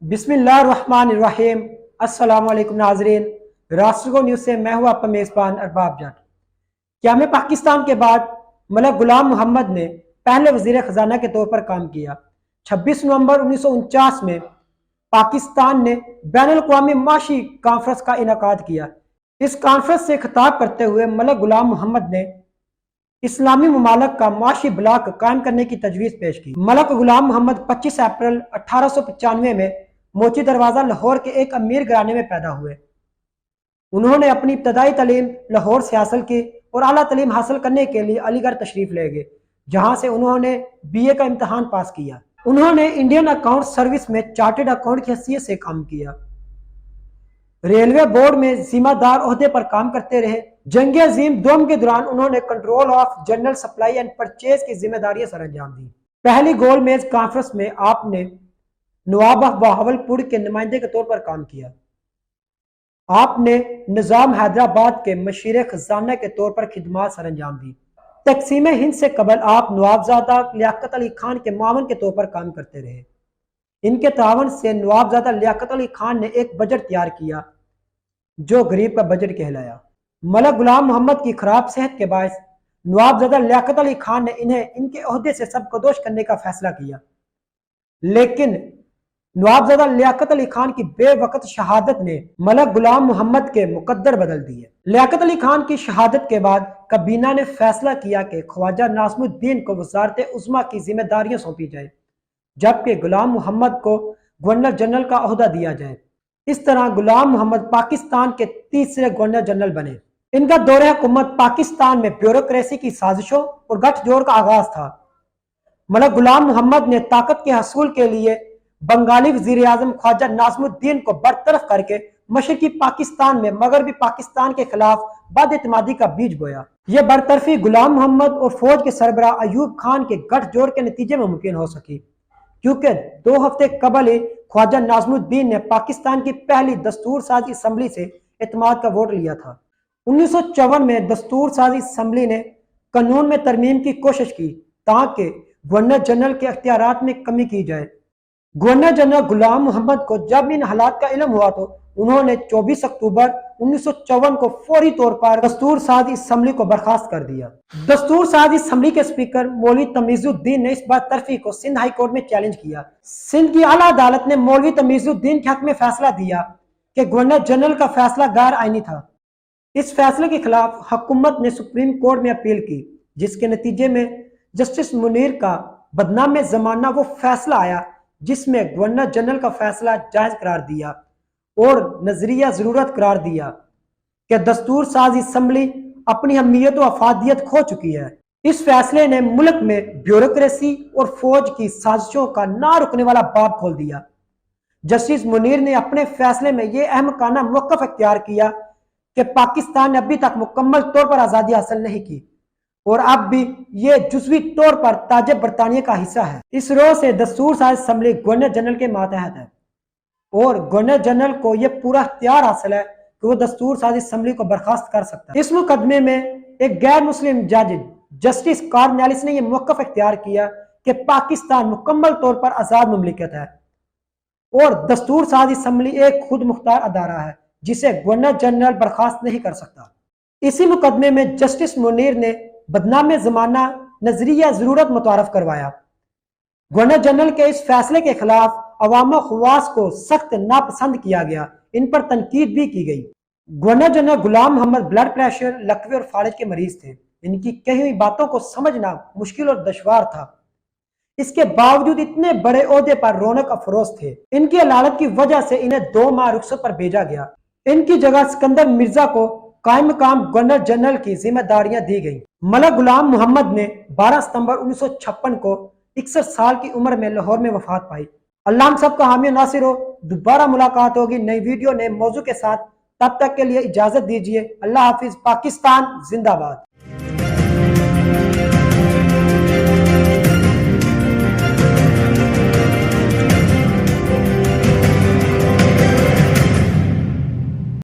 بسم اللہ الرحمن الرحیم۔ السلام علیکم ناظرین، راشٹرگو نیوز سے میں ہوں آپ کا میزبان ارباب جٹ۔ قیام پاکستان کے بعد ملک غلام محمد نے پہلے وزیر خزانہ کے طور پر کام کیا۔ 26 نومبر 1949 میں پاکستان نے بین الاقوامی معاشی کانفرنس کا انعقاد کیا۔ اس کانفرنس سے خطاب کرتے ہوئے ملک غلام محمد نے اسلامی ممالک کا معاشی بلاک قائم کرنے کی تجویز پیش کی۔ ملک غلام محمد 25 اپریل 1895 میں موچی دروازہ لاہور کے ایک امیر گھرانے میں پیدا ہوئے۔ انہوں نے اپنی ابتدائی تعلیم لاہور سے حاصل کی اور اعلیٰ تعلیم حاصل کرنے کے لیے علی گڑھ تشریف لے گئے، جہاں سے انہوں نے BA کا امتحان پاس کیا۔ انہوں نے انڈین اکاؤنٹ سروس میں چارٹرڈ اکاؤنٹ کی حیثیت سے کام کیا۔ ریلوے بورڈ میں ذمہ دار عہدے پر کام کرتے رہے۔ جنگ عظیم دوم کے دوران انہوں نے control of general supply and purchase کی ذمہ داریاں سر انجام دی۔ پہلی گول میز کانفرنس میں آپ نے نواب آف بہاولپور کے نمائندے کے طور پر کام کیا۔ آپ نے نظام حیدرآباد کے مشیر خزانہ کے طور پر خدمات سر انجام دی۔ تقسیم ہند سے قبل آپ نوابزادہ لیاقت علی خان کے معاون کے طور پر کام کرتے رہے۔ ان کے تعاون سے نوابزادہ لیاقت علی خان نے ایک بجٹ تیار کیا جو غریب کا بجٹ کہلایا۔ ملک غلام محمد کی خراب صحت کے باعث نوابزادہ لیاقت علی خان نے انہیں ان کے عہدے سے سبکدوش کرنے کا فیصلہ کیا، لیکن نوابزادہ لیاقت علی خان کی بے وقت شہادت نے ملک غلام محمد کے مقدر بدل دیے۔ لیاقت علی خان کی شہادت کے بعد کابینہ نے فیصلہ کیا کہ خواجہ ناظم الدین کو وزارت عظمیٰ کی ذمہ داریاں سونپی جائے، جبکہ غلام محمد کو گورنر جنرل کا عہدہ دیا جائے۔ اس طرح غلام محمد پاکستان کے تیسرے گورنر جنرل بنے۔ ان کا دور حکومت پاکستان میں بیوروکریسی کی سازشوں اور گٹھ جوڑ کا آغاز تھا۔ ملک غلام محمد نے طاقت کے حصول کے لیے بنگالی وزیر اعظم خواجہ ناظم الدین کو برطرف کر کے مشرقی پاکستان میں مغربی پاکستان کے خلاف بد اعتمادی کا بیج بویا۔ یہ برطرفی غلام محمد اور فوج کے سربراہ ایوب خان کے گٹھ جوڑ کے نتیجے میں ممکن ہو سکی، کیونکہ 2 ہفتے قبل ہی خواجہ ناظم الدین نے پاکستان کی پہلی دستور سازی اسمبلی سے اعتماد کا ووٹ لیا تھا۔ 1954 میں دستور سازی اسمبلی نے قانون میں ترمیم کی کوشش کی تاکہ گورنر جنرل کے اختیارات میں کمی کی جائے۔ گورنر جنرل غلام محمد کو جب ان حالات کا علم ہوا تو انہوں نے 24 اکتوبر 1954 کو فوری طور پر دستور سازی اسمبلی کو برخاست کر دیا۔ دستور سازی اسمبلی کے اسپیکر مولوی تمیز الدین نے اس برطرفی کو سندھ ہائی کورٹ میں چیلنج کیا۔ سندھ کی اعلیٰ عدالت نے مولوی تمیز الدین کے حق میں فیصلہ دیا کہ گورنر جنرل کا فیصلہ غیر آئینی تھا۔ اس فیصلے کے خلاف حکومت نے سپریم کورٹ میں اپیل کی، جس کے نتیجے میں جسٹس منیر کا بدنام زمانہ وہ فیصلہ آیا جس میں گورنر جنرل کا فیصلہ جائز قرار دیا اور نظریہ ضرورت قرار دیا کہ دستور سازی اسمبلی اپنی اہمیت و افادیت کھو چکی ہے۔ اس فیصلے نے ملک میں بیوروکریسی اور فوج کی سازشوں کا نہ رکنے والا باب کھول دیا۔ جسٹس منیر نے اپنے فیصلے میں یہ احمقانہ موقف اختیار کیا کہ پاکستان نے ابھی تک مکمل طور پر آزادی حاصل نہیں کی اور اب بھی یہ جزوی طور پر تاج برطانیہ کا حصہ ہے۔ اس روز سے دستور ساز اسمبلی گورنر جنرل کے ماتحت ہے اور گورنر جنرل کو یہ پورا اختیار حاصل ہے کہ وہ دستور ساز اسمبلی کو برخاست کر سکتا ہے۔ اس مقدمے میں ایک غیر مسلم جج جسٹس کارنیلس نے یہ موقف اختیار کیا کہ پاکستان مکمل طور پر آزاد مملکت ہے اور دستور ساز اسمبلی ایک خود مختار ادارہ ہے جسے گورنر جنرل برخاست نہیں کر سکتا۔ اسی مقدمے میں جسٹس منیر نے بدنام زمانہ نظریہ ضرورت متعارف کروایا۔ گورنر جنرل کے اس فیصلے کے خلاف عوام و خواص کو سخت ناپسند کیا گیا، ان پر تنقید بھی کی گئی۔ گورنر جنرل غلام محمد بلڈ پریشر، لکوے اور فالج کے مریض تھے۔ ان کی کہی ہوئی باتوں کو سمجھنا مشکل اور دشوار تھا۔ اس کے باوجود اتنے بڑے عہدے پر رونق افروز تھے۔ ان کی علالت کی وجہ سے انہیں 2 ماہ رخصت پر بھیجا گیا۔ ان کی جگہ سکندر مرزا کو قائم مقام گورنر جنرل کی ذمہ داریاں دی گئیں۔ ملک غلام محمد نے 12 ستمبر 1956 کو 61 سال کی عمر میں لاہور میں وفات پائی۔ اللہ ہم سب کا حامی و ناصر ہو۔ دوبارہ ملاقات ہوگی نئی ویڈیو نئے موضوع کے ساتھ، تب تک کے لیے اجازت دیجیے۔ اللہ حافظ۔ پاکستان زندہ باد۔